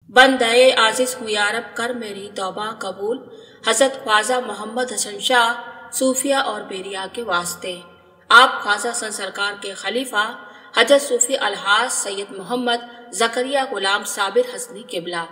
बंदे आजिज हूँ यारब कर मेरी तौबा कबूल। हजरत ख्वाजा मोहम्मद हसन शाह सूफिया और बेरिया के वास्ते। आप ख्वाजा सन सरकार के खलीफा हजरत सूफी अलहाज सैयद मोहम्मद जकरिया गुलाम साबिर हसनी किबला।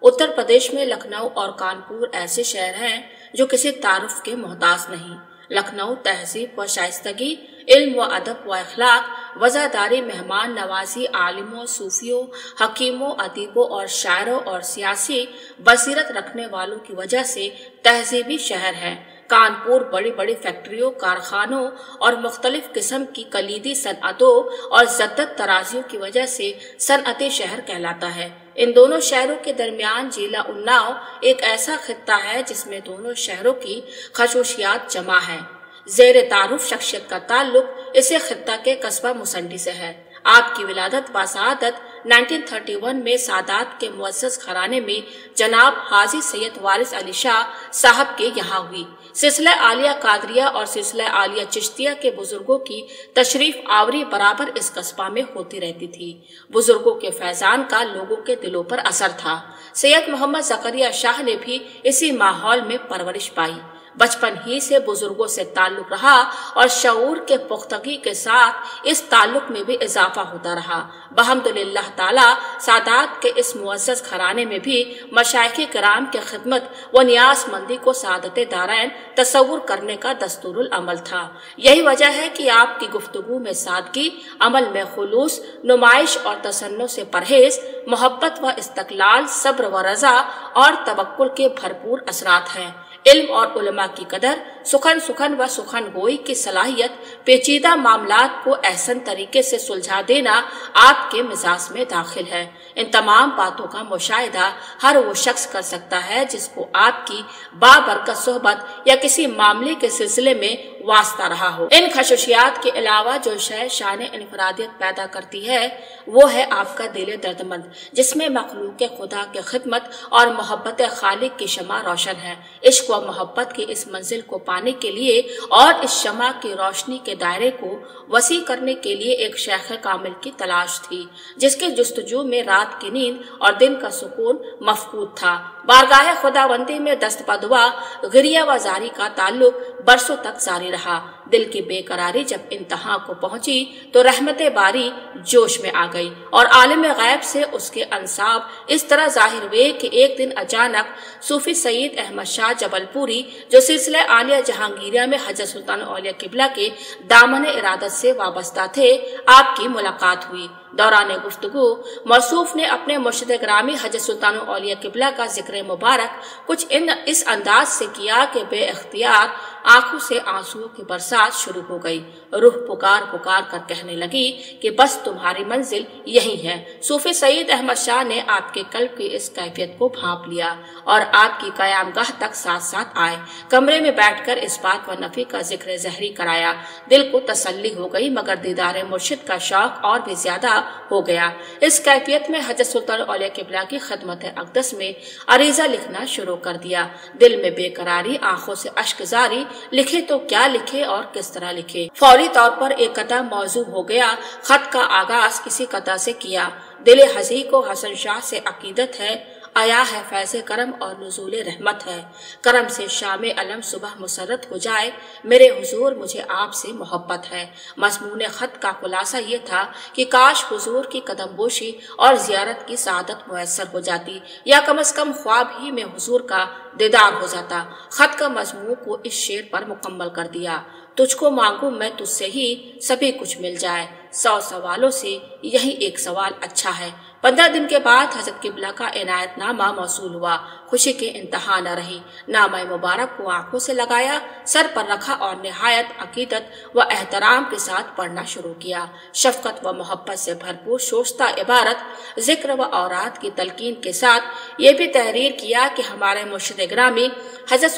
उत्तर प्रदेश में लखनऊ और कानपुर ऐसे शहर हैं जो किसी तारुफ के मोहताज नहीं। लखनऊ तहजीब व शाइस्तगी, इल्म व अदब व अखलाक, वज़ादारी, मेहमान नवाजी, आलिमों, सूफियों, हकीमों, अदीबों और शायरों और सियासी बसीरत रखने वालों की वजह से तहजीबी शहर है। कानपुर बड़ी बड़ी फैक्ट्रियों, कारखानों और मुख्तलिफ किस्म की कलीदी सनअतों और जद्दत तराजियों की वजह से सनअती शहर कहलाता है। इन दोनों शहरों के दरमियान जिला उन्नाव एक ऐसा खित्ता है जिसमें दोनों शहरों की खसूसियात जमा है। ज़ेर तारुफ शख्सियत का ताल्लुक इसे खित्ता के कस्बा मुसंडी से है। आपकी विलादत बासादत 1931 में सादात के मुअज़्ज़ज़ घराने में जनाब हाजी सैयद वारिस अली शाह साहब के यहाँ हुई। सिलसिला आलिया कादरिया और सिलसिला आलिया चिश्तिया के बुजुर्गों की तशरीफ आवरी बराबर इस कस्बा में होती रहती थी। बुजुर्गों के फैजान का लोगों के दिलों पर असर था। सैयद मोहम्मद जकरिया शाह ने भी इसी माहौल में परवरिश पाई। बचपन ही से बुजुर्गों से ताल्लुक रहा और शऊर के पुख्तगी के साथ इस ताल्लुक में भी इजाफा होता रहा। बहम्दुलिल्लाह ताला सादात के इस मुअज़्ज़ज़ घराने में भी मशाइख़ किराम के खिदमत व नियाज़मंदी को सादते दारैन तसव्वुर करने का दस्तूरुल अमल था। यही वजह है कि आपकी गुफ्तगू में सादगी, अमल में खुलूस, नुमाइश और तसन्नो से परहेज, मोहब्बत व इस्तक़लाल, सब्र व रज़ा और तवक्कुल के भरपूर असरात हैं। इल्म और उलमा की कदर, सुखन व सुखन गोई की सलाहियत, पेचीदा मामलात को एहसन तरीके से सुलझा देना आपके मिजाज में दाखिल है। इन तमाम बातों का मुशाहिदा हर वो शख्स कर सकता है जिसको आपकी बाबरकत सोहबत या किसी मामले के सिलसिले में वास्ता रहा हो। इन खसूसियात के अलावा जो शय शान इनफरादियत पैदा करती है वो है आपका दिल दर्दमंद, जिसमें मखलूक खुदा के खिदमत और मोहब्बत खालिक की शमा रोशन है। इश्क व मोहब्बत की इस मंजिल को पाने के लिए और इस शमा की रोशनी के दायरे को वसी करने के लिए एक शेख कामिल की तलाश थी, जिसके जुस्तजू में रात की नींद और दिन का सुकून मफकूद था। बारगाह खुदाबंदी में दस्त बदुआ, गिरिया व जारी का ताल्लुक बरसों तक जारी रहा। दिल की बेकरारी जब इंतहा को पहुंची तो रहमते बारी जोश में आ गई और आलिम गैब से उसके अंसाब इस तरह जाहिर हुए कि एक दिन अचानक सूफी सईद अहमद शाह जबलपुरी, जो सिलसिला आलिया जहांगीरिया में हजरत सुल्तान औलिया किबला के दामन इरादत से वाबस्ता थे, आपकी मुलाकात हुई। दौरान गुफ्तगू मौसूफ ने अपने मुर्शिद ग्रामी हजरत सुल्तान औलिया किबला का जिक्र मुबारक कुछ इस अंदाज से किया कि बेइख्तियार आंखों से आंसुओं की बरसात शुरू हो गई। रूह पुकार पुकार कर कहने लगी कि बस तुम्हारी मंजिल यही है। सूफी सईद अहमद शाह ने आपके कल्ब की इस कैफियत को भांप लिया और आपकी कयामगाह तक साथ साथ आए। कमरे में बैठकर इस बात व नफी का जिक्र जहरी कराया। दिल को तसल्ली हो गई, मगर दीदार मुर्शिद का शौक और भी ज्यादा हो गया। इस कैफियत में हजरत सुल्तान औलिया किबला की खिदमत अक़दस में अरीजा लिखना शुरू कर दिया। दिल में बेकरारी, आंखों से अश्क जारी, लिखे तो क्या लिखे और किस तरह लिखे। फौरी तौर पर एक कता मौजू हो गया। खत का आगाज किसी कता से किया। दिल हजी को हसन शाह से अकीदत है, आया है फैज़े करम और नुज़ूल रहमत है। करम से शाम अलम सुबह मुसर्रत हो जाए, मेरे हुजूर मुझे आपसे मोहब्बत है। मज़मून खत का खुलासा ये था कि काश हुजूर की कदमबोशी और ज़ियारत की सआदत मुयस्सर हो जाती, या कम अज़ कम ख्वाब ही में हुजूर का दीदार हो जाता। खत का मज़मून को इस शेर पर मुकम्मल कर दिया, तुझको मांगू मैं तुझसे ही सभी कुछ मिल जाए, 100 सवालों से यही एक सवाल अच्छा है। 15 दिन के बाद हजरत किबला का इनायतनामा मौसूल हुआ। खुशी के इंतहा न रही। नामा मुबारक को आंखों से लगाया, सर पर रखा और निहायत अकीदत व एहतराम के साथ पढ़ना शुरू किया। शफकत व मोहब्बत से भरपूर शोस्ता इबारत, जिक्र व औरात की तलकीन के साथ ये भी तहरीर किया कि हमारे मुर्शिद ग्रामी हजरत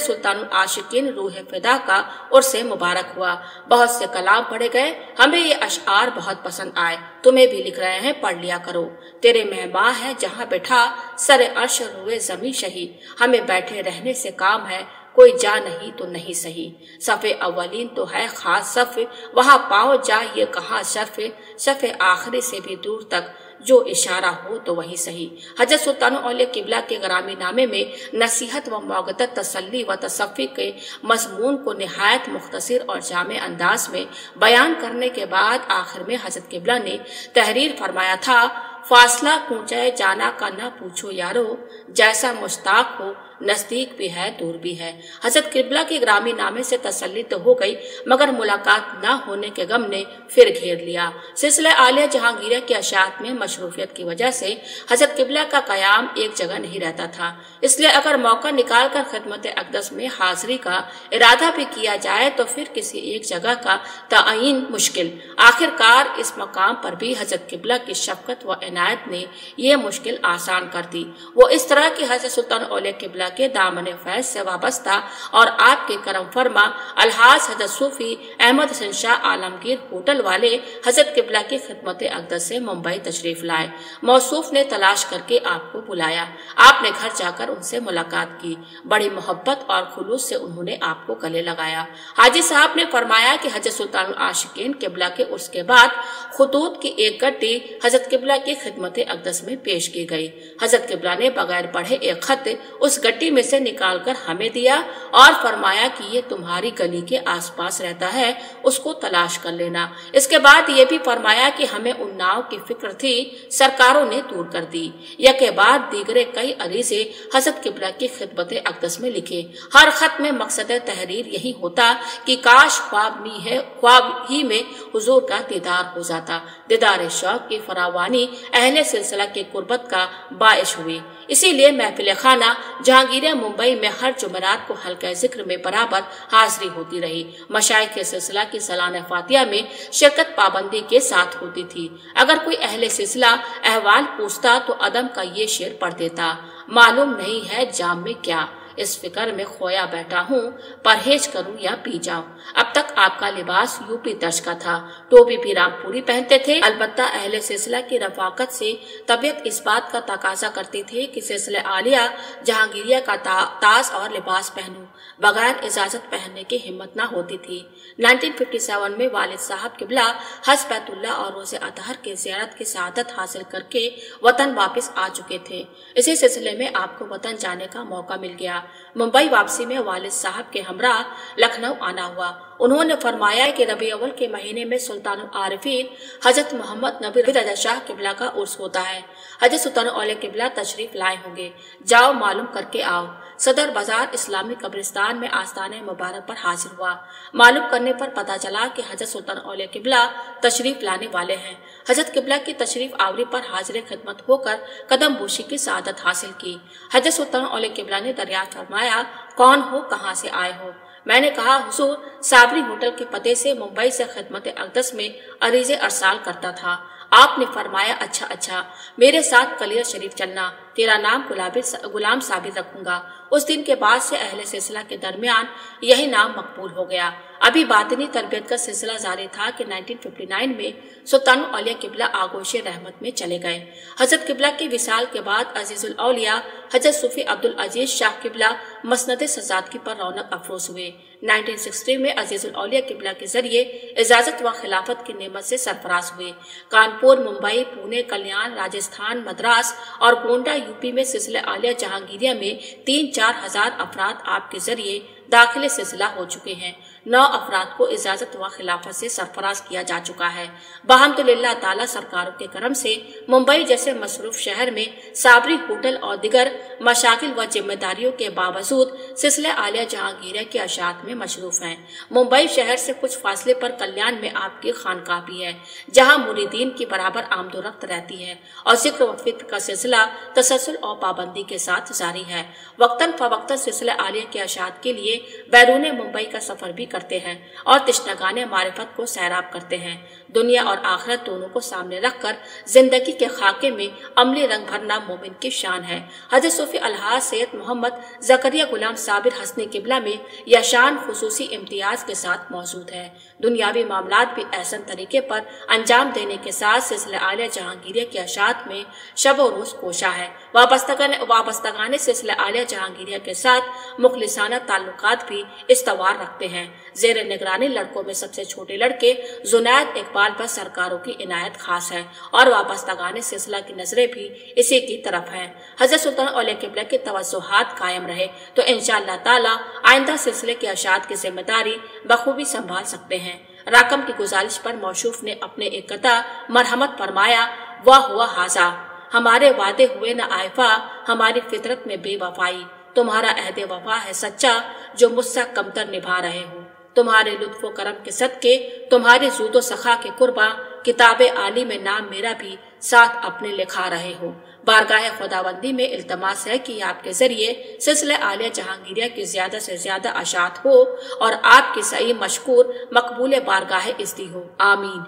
सुल्तानुल आशिकीन रूह फिदा का उर्से मुबारक हुआ। बहुत से कलाम पढ़े गए, हमें ये अशआर बहुत पसंद आए, तुम्हें भी लिख रहे हैं, पढ़ लिया करो। तेरे मेहमान है जहाँ बैठा सर अर्श रुए जमी शही, हमें बैठे रहने से काम है, कोई जा नहीं तो नहीं सही। सफ़े अव्वलीन तो है खास सफ़, वहाँ पाओ जा ये कहाँ शर्फ, सफ़े आखिरी से भी दूर तक जो इशारा हो तो वही सही। हजरत सुल्तान औलिया किबला के ग्रामी नामे में नसीहत व मौगदत, तसल्ली व तसफ़ी के मज़मून को निहायत मुख्तसर और जामे अंदाज में बयान करने के बाद आखिर में हजरत किबला ने तहरीर फरमाया था, फासला कूंचे जाना का न पूछो यारो, जैसा मुश्ताक हो नजदीक भी है दूर भी है। हजरत किबला के ग्रामी नामे से तसल्ली तो हो गई, मगर मुलाकात न होने के गम ने फिर घेर लिया। सिलसिला आलिया जहांगीरिया की अशात में मशरूफियत की वजह से हजरत किबला का कयाम एक जगह नहीं रहता था, इसलिए अगर मौका निकाल कर खिदमत अक़दस में हाजिरी का इरादा भी किया जाए तो फिर किसी एक जगह का तयीन मुश्किल। आखिरकार इस मकाम पर भी हजरत किबला की शफकत व इनायत ने ये मुश्किल आसान कर दी। वो इस तरह की हजरत सुल्तान औलिया किबला के दामन फैज से वाबस्ता और आपके करम फरमा अलहाज हजरत सूफी अहमद हसन शाह आलमगीर होटल वाले हजरत किबला की खिदमत अक़दस से मुंबई तशरीफ लाए। मौसूफ ने तलाश करके आपको बुलाया, आपने घर जाकर उनसे मुलाकात की। बड़ी मोहब्बत और खुलूस से उन्होंने आपको गले लगाया। हाजी साहब ने फरमाया कि हजरत सुल्तान आशिकीन किबला के उर्स के बाद खुतूत की एक गड्डी हजरत किबला की खिदमत अक़दस में पेश की गई। हजरत किबला ने बगैर पढ़े एक खत उस गड्डी में से निकालकर हमें दिया और फरमाया कि ये तुम्हारी गली के आसपास रहता है, उसको तलाश कर लेना। इसके बाद ये भी फरमाया कि हमें उन्नाव की फिक्र थी, सरकारों ने दूर कर दी। या के बाद दीगरे कई अरीज़े हजरत किबला की खिदमत अक़दस में लिखे। हर खत में मकसद तहरीर यही होता कि काश ख्वाब ही में हुजूर का दीदार हो जाता। दीदार शौक की फरावानी अहले सिलसिला के कुर्बत का बाइश हुई। इसीलिए महफिल खाना जहांगीरिया मुंबई में हर जुमेरात को हल्का जिक्र में बराबर हाजिरी होती रही। मशाइख के सिलसिला की सलाना फातिया में शिरकत पाबंदी के साथ होती थी। अगर कोई अहले सिलसिला अहवाल पूछता तो अदम का ये शेर पढ़ देता, मालूम नहीं है जाम में क्या, इस फिक्र में खोया बैठा हूँ, परहेज करूँ या पी जाऊँ। अब तक आपका लिबास यूपी दर्ज का था, टोपी भी रामपुरी पहनते थे। अलबत्ता अहले सिलसिला की रफाकत से तबीयत इस बात का तकाजा करती थी कि सिलसिला आलिया जहांगीरिया का ताज और लिबास पहनूं, बगैर इजाजत पहनने की हिम्मत न होती थी। 1957 में वालिद साहब किबला हज बैतुल्लाह और रोज़े अतहर के ज़ियारत की सआदत हासिल करके वतन वापस आ चुके थे। इसी सिलसिले में आपको वतन जाने का मौका मिल गया। मुंबई वापसी में वालिद साहब के हमरा लखनऊ आना हुआ। उन्होंने फरमाया कि रबी अव्वल के महीने में सुल्तान आरिफीन हजरत मोहम्मद नबी रज़ा शाह किबला का उर्स होता है। हजरत सुल्तान औलिया किबला तशरीफ लाए होंगे, जाओ मालूम करके आओ। सदर बाजार इस्लामी कब्रिस्तान में आस्ताने मुबारक पर हाजिर हुआ। मालूम करने पर पता चला कि हजरत सुल्तान औलिया किबला तशरीफ लाने वाले हैं। हजरत किबला की तशरीफ आवरी पर हाजिर खिदमत होकर कदम बोशी की सआदत हासिल की। हजरत सुल्तान औलिया किबला ने दरियाफ्त फरमाया, कौन हो, कहाँ से आए हो? मैंने कहा, हुजूर साबरी होटल के पते से मुंबई से खिदमत अक़दस में अरीज़े अरसाल करता था। आपने फरमाया, अच्छा, मेरे साथ कलियर शरीफ चलना, तेरा नाम गुलाम साबिर रखूंगा। उस दिन के बाद से अहले सिलसिला के दरमियान यही नाम मकबूल हो गया। अभी बातिनी तरबियत का सिलसिला जारी था कि 1959 में सुल्तान औलिया किबला आगोश रहमत में चले गए। हजरत किबला के विसाल के बाद अजीजुल औलिया हजरत सूफी अब्दुल अजीज शाह किबला मसनद सजादगी पर रौनक अफरोज हुए। 1960 में अजीजुल औलिया किबला के जरिए इजाजत व खिलाफत की नेमत से सरफराज हुए। कानपुर, मुंबई, पुणे, कल्याण, राजस्थान, मद्रास और गोंडा यूपी में सिलसिला आलिया जहांगीरिया में 3-4 हजार अफराद आपके जरिए दाखिले सिलसिला हो चुके हैं। 9 अफराद को इजाजत व खिलाफत से सरफराज किया जा चुका है। बहम्दुलिल्लाह ताला सरकारों के करम से मुंबई जैसे मसरूफ शहर में साबरी होटल और दिगर मशाकिल व जिम्मेदारियों के बावजूद सिलसिला आलिया जहांगीरिया के अशात में मशरूफ हैं। मुंबई शहर से कुछ फासले पर कल्याण में आपकी खानकाह भी है, जहाँ मुरीदीन की बराबर आमदोरफ्त रहती है और जिक्र व फिक्र का सिलसिला तसलसल और पाबंदी के साथ जारी है। वक्तन फवक्तन सिलसिला आलिया के अशात के लिए बैरून मुंबई का सफर भी करते हैं और तिश्नगाने मारिफत को सैराब करते हैं। दुनिया और आखिरत दोनों को सामने रखकर जिंदगी के खाके में अमली रंग भरना मोमिन की शान है। हजरत सूफी अलहाज सैयद मोहम्मद ज़करिया गुलाम साबिर हसनी किबला में यह शान खुसूसी इम्तियाज के साथ मौजूद है। दुनियावी मामलात भी ऐसा तरीके पर अंजाम देने के साथ सिलसिला आलिया जहांगीरिया के अशात में शब व रोज कोशा है। वाबस्तगान सिलसिला आलिया जहांगीरिया के साथ मुखलिसाना ताल्लुकात भी इस्तवार रखते हैं। जेर निगरानी लड़कों में सबसे छोटे लड़के जुनैद इकबाल पर सरकारों की इनायत खास है और वाबस्तगान सिलसिला की नजरें भी इसी की तरफ है। हजरत सुल्तान औलिया क़िबला की तवज्जुहात कायम रहे तो इंशाअल्लाह ताला आइंदा सिलसिले की अशात की जिम्मेदारी बखूबी संभाल सकते हैं। राकम की गुजारिश पर मौशूफ ने अपने एक कता मरहमत फरमाया, वाह हुआ हाजा, हमारे वादे हुए न आयफा, हमारी फितरत में बेवफाई, तुम्हारा अहद वफा है सच्चा जो मुझसे कमतर निभा रहे हो। तुम्हारे लुत्फो करम के सदके, तुम्हारे जूदो सखा के कुर्बा, किताबे आली में नाम मेरा भी साथ अपने लिखा रहे हो। बारगाह खुदावंदी में इल्तमास है कि आपके जरिए सिलसिला आलिया जहांगीरिया की ज्यादा से ज्यादा अशात हो और आपकी सही मशकूर मकबूल बारगाह इज़्ज़ी हो। आमीन।